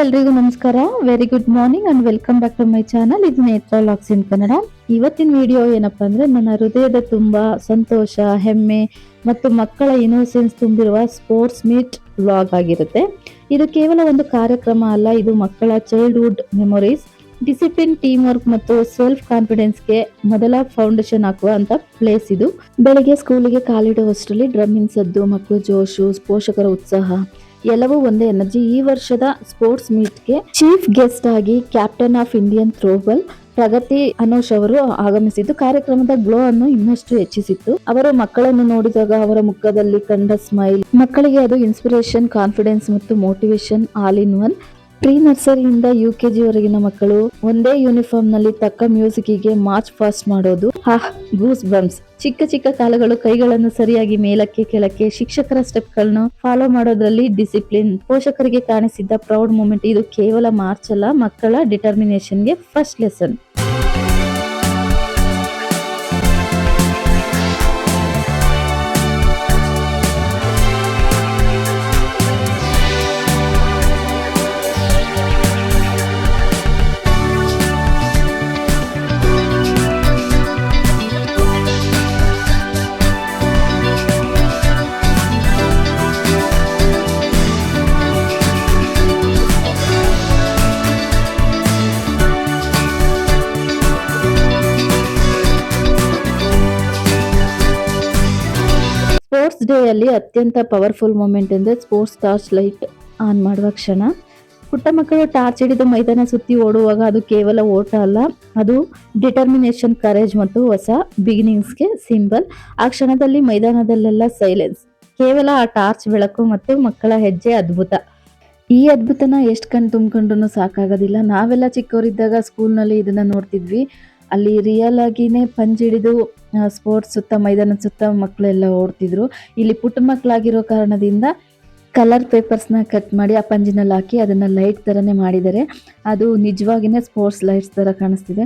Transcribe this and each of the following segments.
ಎಲ್ರಿಗೂ ನಮಸ್ಕಾರ. Very good morning and welcome back to my channel. ಇದು ನೇತ್ರ ವ್ಲಾಗ್ಸ್ ಇನ್ ಕನ್ನಡ. ಇವತ್ತಿನ ವಿಡಿಯೋ ಏನಪ್ಪಾ ಅಂದ್ರೆ ನನ್ನ ಹೃದಯದ ತುಂಬಾ ಸಂತೋಷ, ಹೆಮ್ಮೆ ಮತ್ತು ಮಕ್ಕಳ ಇನ್ನೋಸೆನ್ಸ್ ತುಂಬಿರುವ ಸ್ಪೋರ್ಟ್ಸ್ ಮೀಟ್ ವ್ಲಾಗ್ ಆಗಿರುತ್ತೆ. ಇದು ಕೇವಲ ಒಂದು ಕಾರ್ಯಕ್ರಮ ಅಲ್ಲ, ಇದು ಮಕ್ಕಳ childhood memories, discipline, team work ಮತ್ತು ಸೆಲ್ಫ್ ಕಾನ್ಫಿಡೆನ್ಸ್ಗೆ ಮೊದಲ ಫೌಂಡೇಶನ್ ಹಾಕುವ ಅಂತ ಪ್ಲೇಸ್ ಇದು. ಬೆಳಿಗ್ಗೆ ಸ್ಕೂಲಿಗೆ ಕಾಲಿಡುವಷ್ಟರಲ್ಲಿ ಡ್ರಮ್ಮಿನ್ ಸದ್ದು, ಮಕ್ಕಳು ಜೋಶು, ಪೋಷಕರ ಉತ್ಸಾಹ ಎಲ್ಲವೂ ಒಂದೇ ಎನರ್ಜಿ. ಈ ವರ್ಷದ ಸ್ಪೋರ್ಟ್ಸ್ ಮೀಟ್ಗೆ ಚೀಫ್ ಗೆಸ್ಟ್ ಆಗಿ ಕ್ಯಾಪ್ಟನ್ ಆಫ್ ಇಂಡಿಯನ್ ಥ್ರೋಬಾಲ್ ಪ್ರಗತಿ ಅನೋಷ್ ಅವರು ಆಗಮಿಸಿದ್ದು ಕಾರ್ಯಕ್ರಮದ ಗ್ಲೋ ಅನ್ನು ಇನ್ನಷ್ಟು ಹೆಚ್ಚಿಸಿತ್ತು. ಅವರು ಮಕ್ಕಳನ್ನು ನೋಡಿದಾಗ ಅವರ ಮುಖದಲ್ಲಿ ಕಂಡ ಸ್ಮೈಲ್ ಮಕ್ಕಳಿಗೆ ಅದು ಇನ್ಸ್ಪಿರೇಷನ್, ಕಾನ್ಫಿಡೆನ್ಸ್ ಮತ್ತು motivation all in one. Pre ನರ್ಸರಿಯಿಂದ UKG ವರೆಗಿನ ಮಕ್ಕಳು ಒಂದೇ ಯೂನಿಫಾರ್ಮ್ ನಲ್ಲಿ ತಕ್ಕ ಮ್ಯೂಸಿಕ್ಗೆ ಮಾರ್ಚ್ ಫಾಸ್ಟ್ ಮಾಡೋದು, ಗೂಸ್ ಬಂಪ್ಸ್. ಚಿಕ್ಕ ಚಿಕ್ಕ ಕಾಲುಗಳು, ಕೈಗಳನ್ನು ಸರಿಯಾಗಿ ಮೇಲಕ್ಕೆ ಕೆಳಕ್ಕೆ, ಶಿಕ್ಷಕರ ಸ್ಟೆಪ್ ಗಳನ್ನು ಫಾಲೋ ಮಾಡೋದ್ರಲ್ಲಿ ಡಿಸಿಪ್ಲಿನ್, ಪೋಷಕರಿಗೆ ಕಾಣಿಸಿದ್ದ ಪ್ರೌಡ್ ಮೂಮೆಂಟ್. ಇದು ಕೇವಲ ಮಾರ್ಚ್ ಅಲ್ಲ, ಮಕ್ಕಳ ಡಿಟರ್ಮಿನೇಷನ್ಗೆ ಫಸ್ಟ್ ಲೆಸನ್. ಸ್ಪೋರ್ಟ್ಸ್ ಡೇ ಅಲ್ಲಿ ಅತ್ಯಂತ ಪವರ್ಫುಲ್ ಮೂಮೆಂಟ್ ಎಂದರೆ ಸ್ಪೋರ್ಟ್ಸ್ ಟಾರ್ಚ್ ಲೈಟ್ ಆನ್ ಮಾಡುವ ಕ್ಷಣ. ಪುಟ್ಟ ಮಕ್ಕಳು ಟಾರ್ಚ್ ಹಿಡಿದು ಮೈದಾನ ಸುತ್ತಿ ಓಡುವಾಗ ಅದು ಕೇವಲ ಓಟ ಅಲ್ಲ, ಅದು ಡಿಟರ್ಮಿನೇಷನ್, ಕರೇಜ್ ಮತ್ತು ಹೊಸ ಬಿಗಿನಿಂಗ್ಸ್ಗೆ ಸಿಂಬಲ್. ಆ ಕ್ಷಣದಲ್ಲಿ ಮೈದಾನದಲ್ಲೆಲ್ಲ ಸೈಲೆನ್ಸ್, ಕೇವಲ ಆ ಟಾರ್ಚ್ ಬೆಳಕು ಮತ್ತು ಮಕ್ಕಳ ಹೆಜ್ಜೆ. ಅದ್ಭುತ. ಈ ಅದ್ಭುತನ ಎಷ್ಟು ಕಣ್ ತುಂಬ್ಕೊಂಡ್ರು ಸಾಕಾಗೋದಿಲ್ಲ. ನಾವೆಲ್ಲ ಚಿಕ್ಕವರಿದ್ದಾಗ ಸ್ಕೂಲ್ನಲ್ಲಿ ಇದನ್ನ ನೋಡ್ತಿದ್ವಿ. ಅಲ್ಲಿ ರಿಯಲ್ ಆಗಿನೇ ಪಂಜ್ ಹಿಡಿದು ಸ್ಪೋರ್ಟ್ಸ್ ಸುತ್ತ, ಮೈದಾನದ ಸುತ್ತ ಮಕ್ಕಳೆಲ್ಲ ಓಡ್ತಿದ್ರು. ಇಲ್ಲಿ ಪುಟ್ಟ ಮಕ್ಕಳಾಗಿರೋ ಕಾರಣದಿಂದ ಕಲರ್ ಪೇಪರ್ಸ್ನ ಕಟ್ ಮಾಡಿ ಆ ಪಂಜಿನಲ್ಲಿ ಹಾಕಿ ಅದನ್ನ ಲೈಟ್ ತರನೇ ಮಾಡಿದ್ದಾರೆ. ಅದು ನಿಜವಾಗಿನೇ ಸ್ಪೋರ್ಟ್ಸ್ ಲೈಟ್ಸ್ ತರ ಕಾಣಿಸ್ತಿದೆ.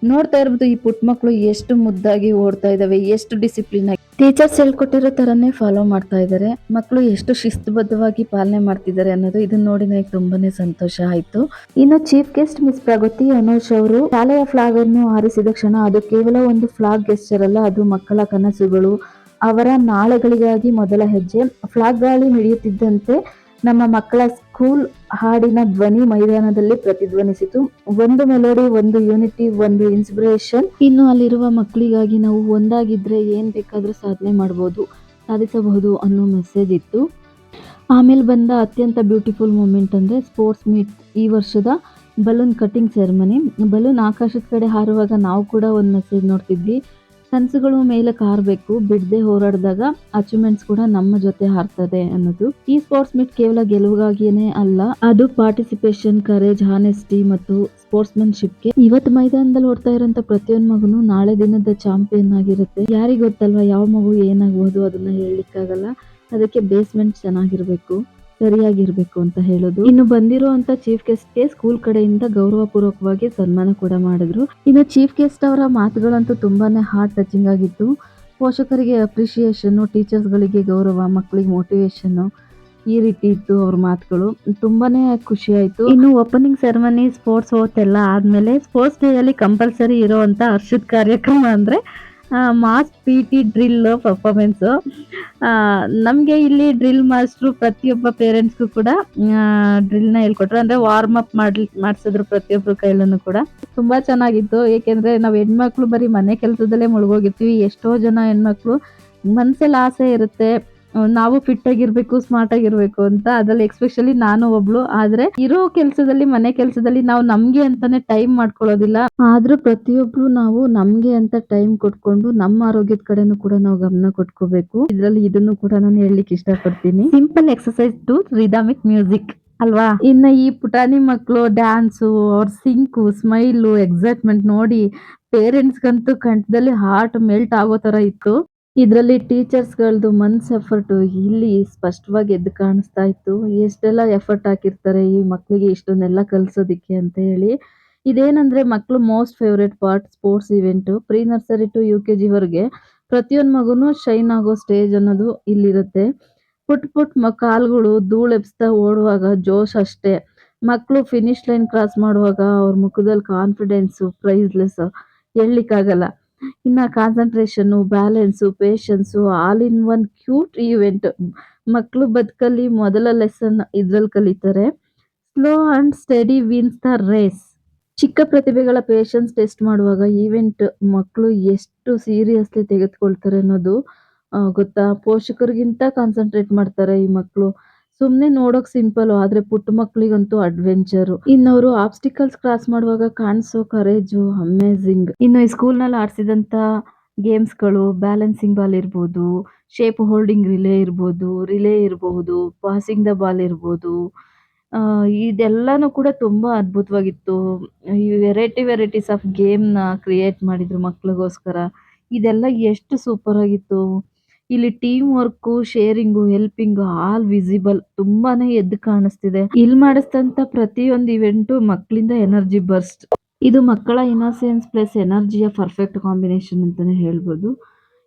ನೋಡ್ತಾ ಇರ್ಬೋದು ಈ ಪುಟ್ಟ ಮಕ್ಕಳು ಎಷ್ಟು ಮುದ್ದಾಗಿ ಓಡ್ತಾ ಇದಾವೆ, ಎಷ್ಟು ಡಿಸಿಪ್ಲಿನ್ ಆಗಿ ಟೀಚರ್ಸ್ ಹೇಳ್ಕೊಟ್ಟಿರೋ ತರನೇ ಫಾಲೋ ಮಾಡ್ತಾ ಇದ್ದಾರೆ. ಮಕ್ಕಳು ಎಷ್ಟು ಶಿಸ್ತುಬದ್ಧವಾಗಿ ಪಾಲನೆ ಮಾಡ್ತಿದ್ದಾರೆ ಅನ್ನೋದು ಇದನ್ನ ನೋಡಿ ನನಗೆ ತುಂಬಾನೇ ಸಂತೋಷ ಆಯ್ತು. ಇನ್ನು ಚೀಫ್ ಗೆಸ್ಟ್ ಮಿಸ್ ಪ್ರಗತಿ ಅನೋಷ್ ಅವರು ಶಾಲೆಯ ಫ್ಲಾಗ್ ಅನ್ನು ಹಾರಿಸಿದ ಕ್ಷಣ ಅದು ಕೇವಲ ಒಂದು ಫ್ಲಾಗ್ ಗೆಸ್ಚರ್ ಅಲ್ಲ, ಅದು ಮಕ್ಕಳ ಕನಸುಗಳು, ಅವರ ನಾಳೆಗಳಿಗಾಗಿ ಮೊದಲ ಹೆಜ್ಜೆ. ಫ್ಲಾಗ್ ಗಾಳಿ ಹಿಡಿಯುತ್ತಿದ್ದಂತೆ ನಮ್ಮ ಮಕ್ಕಳ ಸ್ಕೂಲ್ ಹಾಡಿನ ಧ್ವನಿ ಮೈದಾನದಲ್ಲಿ ಪ್ರತಿಧ್ವನಿಸಿತು. ಒಂದು ಮೆಲೋಡಿ, ಒಂದು ಯೂನಿಟಿ, ಒಂದು ಇನ್ಸ್ಪಿರೇಷನ್. ಇನ್ನು ಅಲ್ಲಿರುವ ಮಕ್ಕಳಿಗಾಗಿ ನಾವು ಒಂದಾಗಿದ್ರೆ ಏನ್ ಬೇಕಾದ್ರೂ ಸಾಧನೆ ಮಾಡಬಹುದು, ಸಾಧಿಸಬಹುದು ಅನ್ನೋ ಮೆಸೇಜ್ ಇತ್ತು. ಆಮೇಲೆ ಬಂದ ಅತ್ಯಂತ ಬ್ಯೂಟಿಫುಲ್ ಮೂಮೆಂಟ್ ಅಂದ್ರೆ ಸ್ಪೋರ್ಟ್ಸ್ ಮೀಟ್ ಈ ವರ್ಷದ ಬಲೂನ್ ಕಟಿಂಗ್ ಸೆರೆಮನಿ. ಬಲೂನ್ ಆಕಾಶದ ಕಡೆ ಹಾರುವಾಗ ನಾವು ಕೂಡ ಒಂದು ಮೆಸೇಜ್ ನೋಡ್ತಿದ್ವಿ. ಕನಸುಗಳು ಮೇಲಕ್ಕೆ ಹಾರಬೇಕು, ಬಿಡದೆ ಹೋರಾಡಿದಾಗ ಅಚೀವ್ಮೆಂಟ್ಸ್ ಕೂಡ ನಮ್ಮ ಜೊತೆ ಹಾರ್ತದೆ ಅನ್ನೋದು. ಈ ಸ್ಪೋರ್ಟ್ಸ್ ಮೀಟ್ ಕೇವಲ ಗೆಲುವಿಗಾಗಿಯೇ ಅಲ್ಲ, ಅದು ಪಾರ್ಟಿಸಿಪೇಷನ್, ಕರೇಜ್, ಹಾನೆಸ್ಟಿ ಮತ್ತು ಸ್ಪೋರ್ಟ್ಸ್ಮನ್ಶಿಪ್ಗೆ. ಇವತ್ತು ಮೈದಾನದಲ್ಲಿ ಓಡ್ತಾ ಇರೋಂಥ ಪ್ರತಿಯೊಂದು ಮಗುನು ನಾಳೆ ದಿನದ ಚಾಂಪಿಯನ್ ಆಗಿರುತ್ತೆ. ಯಾರಿಗ್ ಗೊತ್ತಲ್ವಾ ಯಾವ ಮಗು ಏನಾಗ್ಬೋದು, ಅದನ್ನ ಹೇಳಲಿಕ್ಕಾಗಲ್ಲ. ಅದಕ್ಕೆ ಬೇಸ್ಮೆಂಟ್ ಚೆನ್ನಾಗಿರ್ಬೇಕು, ಸರಿಯಾಗಿರ್ಬೇಕು ಅಂತ ಹೇಳೋದು. ಇನ್ನು ಬಂದಿರುವಂತ ಚೀಫ್ ಗೆಸ್ಟ್ಗೆ ಸ್ಕೂಲ್ ಕಡೆಯಿಂದ ಗೌರವ ಪೂರ್ವಕವಾಗಿ ಸನ್ಮಾನ ಕೂಡ ಮಾಡಿದ್ರು. ಇನ್ನು ಚೀಫ್ ಗೆಸ್ಟ್ ಅವರ ಮಾತುಗಳಂತೂ ತುಂಬಾನೇ ಹಾರ್ಟ್ ಟಚಿಂಗ್ ಆಗಿತ್ತು. ಪೋಷಕರಿಗೆ ಅಪ್ರಿಶಿಯೇಷನ್, ಟೀಚರ್ಸ್ ಗಳಿಗೆ ಗೌರವ, ಮಕ್ಕಳಿಗೆ ಮೋಟಿವೇಶನ್, ಈ ರೀತಿ ಇತ್ತು ಅವ್ರ ಮಾತುಗಳು. ತುಂಬಾನೇ ಖುಷಿ ಆಯ್ತು. ಇನ್ನು ಓಪನಿಂಗ್ ಸೆರೆಮನಿ, ಸ್ಪೋರ್ಟ್ಸ್ ಓತ್ ಎಲ್ಲ ಆದ್ಮೇಲೆ ಸ್ಪೋರ್ಟ್ಸ್ ಡೇ ಅಲ್ಲಿ ಕಂಪಲ್ಸರಿ ಇರುವಂತ ಹರ್ಷದ ಕಾರ್ಯಕ್ರಮ ಅಂದ್ರೆ ಮಾಸ್ PT ಡ್ರಿಲ್ ಪರ್ಫಾರ್ಮೆನ್ಸ್. ನಮ್ಗೆ ಇಲ್ಲಿ ಡ್ರಿಲ್ ಮಾಸ್ಟ್ರು ಪ್ರತಿಯೊಬ್ಬ ಪೇರೆಂಟ್ಸ್ಗೂ ಕೂಡ ಡ್ರಿಲ್ ನ ಹೇಳ್ಕೊಟ್ರು. ಅಂದ್ರೆ ವಾರ್ಮ್ ಅಪ್ ಮಾಡಿಸಿದ್ರು ಪ್ರತಿಯೊಬ್ರು ಕೈಲೂ ಕೂಡ. ತುಂಬಾ ಚೆನ್ನಾಗಿತ್ತು. ಏಕೆಂದ್ರೆ ನಾವ್ ಹೆಣ್ಮಕ್ಳು ಬರೀ ಮನೆ ಕೆಲಸದಲ್ಲೇ ಮುಳುಗೋಗಿರ್ತೀವಿ. ಎಷ್ಟೋ ಜನ ಹೆಣ್ಮಕ್ಳು ಮನ್ಸಲ್ಲಿ ಆಸೆ ಇರುತ್ತೆ ನಾವು ಫಿಟ್ ಆಗಿರ್ಬೇಕು, ಸ್ಮಾರ್ಟ್ ಆಗಿರ್ಬೇಕು ಅಂತ. ಅದ್ರಲ್ಲಿ ಎಕ್ಸ್ಪೆಷಲಿ ನಾನು ಒಬ್ಳು. ಆದ್ರೆ ಇರೋ ಕೆಲ್ಸದಲ್ಲಿ, ಮನೆ ಕೆಲ್ಸದಲ್ಲಿ ನಾವು ನಮ್ಗೆ ಅಂತಾನೆ ಟೈಮ್ ಮಾಡ್ಕೊಳ್ಳೋದಿಲ್ಲ. ಆದ್ರೂ ಪ್ರತಿಯೊಬ್ರು ನಾವು ನಮ್ಗೆ ಅಂತ ಟೈಮ್ ಕೊಟ್ಕೊಂಡು ನಮ್ಮ ಆರೋಗ್ಯದ ಕಡೆನೂ ಕೂಡ ನಾವು ಗಮನ ಕೊಟ್ಕೋಬೇಕು. ಇದ್ರಲ್ಲಿ ಇದನ್ನು ಕೂಡ ನಾನು ಹೇಳಲಿಕ್ಕೆ ಇಷ್ಟಪಡ್ತೀನಿ. Simple exercise to rhythmic music ಅಲ್ವಾ. ಇನ್ನ ಈ ಪುಟಾಣಿ ಮಕ್ಕಳು ಡ್ಯಾನ್ಸು, ಅವ್ರ ಸಿಂಕು, ಸ್ಮೈಲು, ಎಕ್ಸೈಟ್ಮೆಂಟ್ ನೋಡಿ ಪೇರೆಂಟ್ಸ್ಗಂತೂ ಕಂಠದಲ್ಲಿ ಹಾರ್ಟ್ ಮೆಲ್ಟ್ ಆಗೋ ತರ ಇತ್ತು. ಇದರಲ್ಲಿ ಟೀಚರ್ಸ್ಗಳದ್ದು ಮನ್ಸ್ ಎಫರ್ಟ್ ಇಲ್ಲಿ ಸ್ಪಷ್ಟವಾಗಿ ಎದ್ದು ಕಾಣಿಸ್ತಾ ಇತ್ತು. ಎಷ್ಟೆಲ್ಲ ಎಫರ್ಟ್ ಹಾಕಿರ್ತಾರೆ ಈ ಮಕ್ಕಳಿಗೆ ಇಷ್ಟನ್ನೆಲ್ಲ ಕಲ್ಸೋದಿಕ್ಕೆ ಅಂತ ಹೇಳಿ. ಇದೇನಂದ್ರೆ ಮಕ್ಕಳು most favourite part sports event. Pre nursery to UKG ವರೆಗೆ ಪ್ರತಿಯೊಂದು ಮಗುನು ಶೈನ್ ಆಗೋ ಸ್ಟೇಜ್ ಅನ್ನೋದು ಇಲ್ಲಿರುತ್ತೆ. ಪುಟ್ ಕಾಲ್ಗಳು ಧೂಳೆಬ್ಸ್ತಾ ಓಡುವಾಗ ಜೋಶ್ ಅಷ್ಟೇ. ಮಕ್ಕಳು ಫಿನಿಶ್ ಲೈನ್ ಕ್ರಾಸ್ ಮಾಡುವಾಗ ಅವ್ರ ಮುಖದಲ್ಲಿ ಕಾನ್ಫಿಡೆನ್ಸು ಪ್ರೈಸ್‌ಲೆಸ್ ಹೇಳ್ಲಿಕ್ಕಾಗಲ್ಲ. ಇನ್ನ concentration, balance, patience all in one cute event. ಮಕ್ಕಳು ಬದುಕಲ್ಲಿ ಮೊದಲ ಲೆಸನ್ ಇದ್ರಲ್ಲಿ ಕಲಿತಾರೆ. Slow and steady wins the race. ಚಿಕ್ಕ ಪ್ರತಿಭೆಗಳ ಪೇಶನ್ಸ್ ಟೆಸ್ಟ್ ಮಾಡುವಾಗ ಈವೆಂಟ್ ಮಕ್ಕಳು ಎಷ್ಟು ಸೀರಿಯಸ್ಲಿ ತೆಗೆದುಕೊಳ್ತಾರೆ ಅನ್ನೋದು ಗೊತ್ತಾ? ಪೋಷಕರಿಗಿಂತ ಕಾನ್ಸಂಟ್ರೇಟ್ ಮಾಡ್ತಾರೆ ಈ ಮಕ್ಕಳು. ಸುಮ್ನೆ ನೋಡೋಕ್ ಸಿಂಪಲ್ ಆದ್ರೆ ಪುಟ್ಟ ಮಕ್ಕಳಿಗಂತೂ ಅಡ್ವೆಂಚರು. ಇನ್ನವರು ಆಬ್ಸ್ಟಿಕಲ್ಸ್ ಕ್ರಾಸ್ ಮಾಡುವಾಗ ಕಾಣಿಸೋ ಕರೇಜು ಅಮೇಜಿಂಗ್. ಇನ್ನು ಈ ಸ್ಕೂಲ್ನಲ್ಲಿ ಆಡಿಸಿದಂತ ಗೇಮ್ಸ್ಗಳು ಬ್ಯಾಲೆನ್ಸಿಂಗ್ ಬಾಲ್ ಇರ್ಬೋದು, ಶೇಪ್ ಹೋಲ್ಡಿಂಗ್ ರಿಲೇ ಇರಬಹುದು, ಪಾಸಿಂಗ್ ದ ಬಾಲ್ ಇರ್ಬೋದು. ಇದೆಲ್ಲಾನು ಕೂಡ ತುಂಬಾ ಅದ್ಭುತವಾಗಿತ್ತು. ಈ ವೆರೈಟೀಸ್ ಆಫ್ ಗೇಮ್‌ನ ಕ್ರಿಯೇಟ್ ಮಾಡಿದ್ರು ಮಕ್ಳಿಗೋಸ್ಕರ. ಇದೆಲ್ಲ ಎಷ್ಟು ಸೂಪರ್ ಆಗಿತ್ತು. ಇಲ್ಲಿ team work, sharing, helping all visible ತುಂಬಾನೇ ಎದ್ದು ಕಾಣಿಸ್ತಿದೆ. ಇಲ್ಲಿ ಮಾಡಿಸಿದಂತ ಪ್ರತಿಯೊಂದು ಇವೆಂಟು ಮಕ್ಕಳಿಂದ ಎನರ್ಜಿ ಬರ್ಸ್ಟ್. ಇದು ಮಕ್ಕಳ ಇನ್ನೋಸೆನ್ಸ್ ಪ್ಲಸ್ ಎನರ್ಜಿಯ ಪರ್ಫೆಕ್ಟ್ ಕಾಂಬಿನೇಷನ್ ಅಂತಾನೆ ಹೇಳ್ಬೋದು.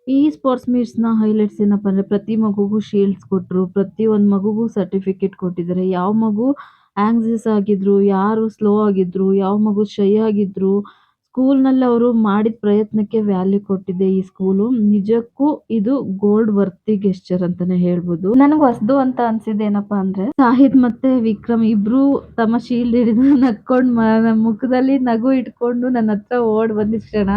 ಈ ಸ್ಪೋರ್ಟ್ಸ್ ಮೀಟ್ಸ್‌ನ ಹೈಲೈಟ್ಸ್ ಏನಪ್ಪಾ ಅಂದ್ರೆ ಪ್ರತಿ ಮಗುಗೂ ಶೀಲ್ಡ್ಸ್ ಕೊಟ್ರು. ಪ್ರತಿ ಒಂದ್ ಮಗುಗೂ ಸರ್ಟಿಫಿಕೇಟ್ ಕೊಟ್ಟಿದ್ದಾರೆ. ಯಾವ ಮಗು ಆಂಕ್ಸಿಯಸ್ ಆಗಿದ್ರು, ಯಾರು ಸ್ಲೋ ಆಗಿದ್ರು, ಯಾವ ಮಗು ಶೈ ಆಗಿದ್ರು, ಸ್ಕೂಲ್‌ನಲ್ಲಿ ಅವರು ಮಾಡಿದ ಪ್ರಯತ್ನಕ್ಕೆ ವ್ಯಾಲ್ಯೂ ಕೊಟ್ಟಿದೆ ಈ ಸ್ಕೂಲು. ನಿಜಕ್ಕೂ ಇದು ಗೋಲ್ಡ್ ವರ್ತಿ ಗೆಸ್ಚರ್ ಅಂತಾನೆ ಹೇಳ್ಬೋದು. ನನಗೆ ಹೊಸದು ಅಂತ ಅನ್ಸಿದ್ದೇನಪ್ಪಾ ಅಂದ್ರೆ ಸಾಹಿದ್ ಮತ್ತೆ ವಿಕ್ರಮ್ ಇಬ್ರು ತಮ್ಮ ಶೀಲ್ಡ್ ಹಿಡಿದು ನಕ್ಕೊಂಡ್ ಮುಖದಲ್ಲಿ ನಗು ಇಟ್ಕೊಂಡು ನನ್ನ ಹತ್ರ ಓಡ್ ಬಂದಿದ್ ಕ್ಷಣ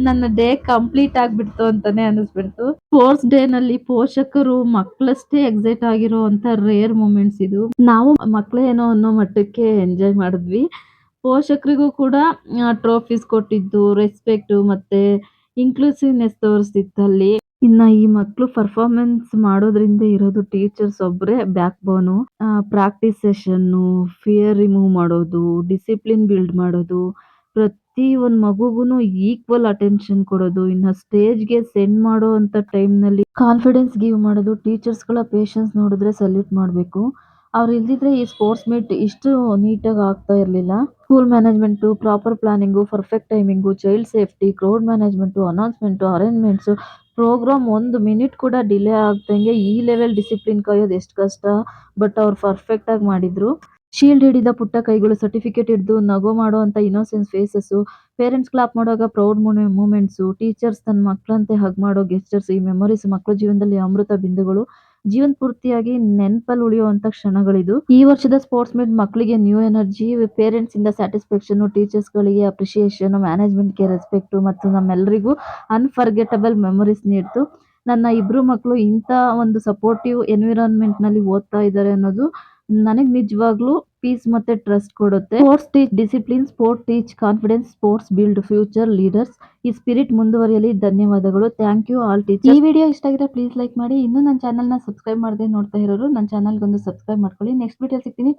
ನನ್ನ ಡೇ ಕಂಪ್ಲೀಟ್ ಆಗ್ಬಿಡ್ತು ಅಂತಾನೆ ಅನಿಸ್ಬಿಡ್ತು. ಸ್ಪೋರ್ಟ್ಸ್ ಡೇ ನಲ್ಲಿ ಪೋಷಕರು ಮಕ್ಕಳಷ್ಟೇ ಎಕ್ಸೈಟ್ ಆಗಿರೋ ಅಂತ ರೇರ್ ಮೂಮೆಂಟ್ಸ್ ಇದು. ನಾವು ಮಕ್ಕಳೇನೋ ಅನ್ನೋ ಮಟ್ಟಕ್ಕೆ ಎಂಜಾಯ್ ಮಾಡಿದ್ವಿ. ಪೋಷಕರಿಗೂ ಕೂಡ ಟ್ರೋಫೀಸ್ ಕೊಟ್ಟಿದ್ದು, ರೆಸ್ಪೆಕ್ಟ್ ಮತ್ತೆ ಇನ್ಕ್ಲೂಸಿವ್ನೆಸ್ ತೋರಿಸ್ತಿತ್ತಲ್ಲಿ. ಇನ್ನ ಈ ಮಕ್ಕಳು ಪರ್ಫಾರ್ಮೆನ್ಸ್ ಮಾಡೋದ್ರಿಂದ ಇರೋದು ಟೀಚರ್ಸ್ ಒಬ್ರೇ back bone. Practice session, fear remove ಮಾಡೋದು, ಡಿಸಿಪ್ಲಿನ್ ಬಿಲ್ಡ್ ಮಾಡೋದು, ಪ್ರತಿ ಒಂದ್ ಮಗುಗುನು ಈಕ್ವಲ್ ಅಟೆನ್ಷನ್ ಕೊಡೋದು, ಇನ್ನ ಸ್ಟೇಜ್‌ಗೆ ಸೆಂಡ್ ಮಾಡೋ ಅಂತ ಟೈಮ್‌ನಲ್ಲಿ ಕಾನ್ಫಿಡೆನ್ಸ್ ಗಿವ್ ಮಾಡೋದು. ಟೀಚರ್ಸ್‌ಗಳ ಪೇಷನ್ಸ್ ನೋಡಿದ್ರೆ ಸಲ್ಯೂಟ್ ಮಾಡ್ಬೇಕು. ಅವ್ರು ಇಲ್ದಿದ್ರೆ ಈ ಸ್ಪೋರ್ಟ್ಸ್ ಮೀಟ್ ಇಷ್ಟು ನೀಟಾಗಿ ಆಗ್ತಾ ಇರ್ಲಿಲ್ಲ. School management, proper planning, perfect timing, child safety, crowd management, announcement, arrangements, programme 1 minute ಕೂಡ ಡಿಲೇ ಆಗ್ದಂಗೆ ಈ ಲೆವೆಲ್ ಡಿಸಿಪ್ಲಿನ್ ಕಾಯೋದು ಎಷ್ಟು ಕಷ್ಟ. ಬಟ್ ಅವ್ರು ಪರ್ಫೆಕ್ಟ್ ಆಗಿ ಮಾಡಿದ್ರು. ಶೀಲ್ಡ್ ಹಿಡಿದ ಪುಟ್ಟ ಕೈಗಳು, ಸರ್ಟಿಫಿಕೇಟ್ ಹಿಡಿದು ನಗು ಮಾಡುವಂತ ಇನ್ನೋಸೆನ್ಸ್ ಫೇಸಸ್ಸು, ಪೇರೆಂಟ್ಸ್ ಕ್ಲಾಪ್ ಮಾಡುವಾಗ ಪ್ರೌಡ್ ಮೂಮೆಂಟ್ಸು, ಟೀಚರ್ಸ್ ತನ್ನ ಮಕ್ಕಳಂತೆ ಹಗ್ ಮಾಡೋ ಗೆಸ್ಚರ್ಸ್, ಈ ಮೆಮೊರೀಸ್ ಮಕ್ಕಳ ಜೀವನದಲ್ಲಿ ಅಮೃತ ಬಿಂದುಗಳು. ಜೀವನ ಪೂರ್ತಿಯಾಗಿ ನೆನಪಲ್ಲಿ ಉಳಿಯುವಂತ ಕ್ಷಣಗಳಿದು. ಈ ವರ್ಷದ ಸ್ಪೋರ್ಟ್ಸ್ ಮೀಟ್ ಮಕ್ಕಳಿಗೆ ನ್ಯೂ ಎನರ್ಜಿ, ಪೇರೆಂಟ್ಸ್ ಇಂದ ಸ್ಯಾಟಿಸ್ಫ್ಯಾಕ್ಷನ್, ಟೀಚರ್ಸ್ ಗಳಿಗೆ ಅಪ್ರಿಸಿಯೇಷನ್, ಮ್ಯಾನೇಜ್ಮೆಂಟ್‌ಗೆ ರೆಸ್ಪೆಕ್ಟ್ ಮತ್ತು ನಮ್ಮೆಲ್ಲರಿಗೂ ಅನ್‌ಫರ್ಗೆಟಬಲ್ ಮೆಮೊರೀಸ್ ನೀಡ್ತು. ನನ್ನ ಇಬ್ರು ಮಕ್ಕಳು ಇಂಥ ಒಂದು ಸಪೋರ್ಟಿವ್ ಎನ್ವಿರಾನ್ಮೆಂಟ್‌ನಲ್ಲಿ ಓದ್ತಾ ಇದ್ದಾರೆ ಅನ್ನೋದು ನನಗೆ ನಿಜವಾಗ್ಲೂ ಪೀಸ್ ಮತ್ತೆ ಟ್ರಸ್ಟ್ ಕೊಡುತ್ತೆ. Sports teach discipline, sport teach confidence, sports build future leaders. ಈ ಸ್ಪಿರಿಟ್ ಮುಂದುವರಿಯಲಿ. ಧನ್ಯವಾದಗಳು. Thank you all teachers. ಈ ವಿಡಿಯೋ ಇಷ್ಟ ಆಗಿದ್ರೆ ಪ್ಲೀಸ್ ಲೈಕ್ ಮಾಡಿ. ಇನ್ನೂ ನನ್ನ ಚಾನಲ್‌ನ ಸಬ್ಸ್ಕ್ರೈಬ್ ಮಾಡದೆ ನೋಡ್ತಾ ಇರೋರು ನನ್ನ ಚಾನಲ್‌ಗೊಂದು ಸಬ್ಸ್ಕ್ರೈಬ್ ಮಾಡ್ಕೊಳ್ಳಿ. ನೆಕ್ಸ್ಟ್ ವಿಡಿಯೋ ಸಿಗ್ತೀನಿ.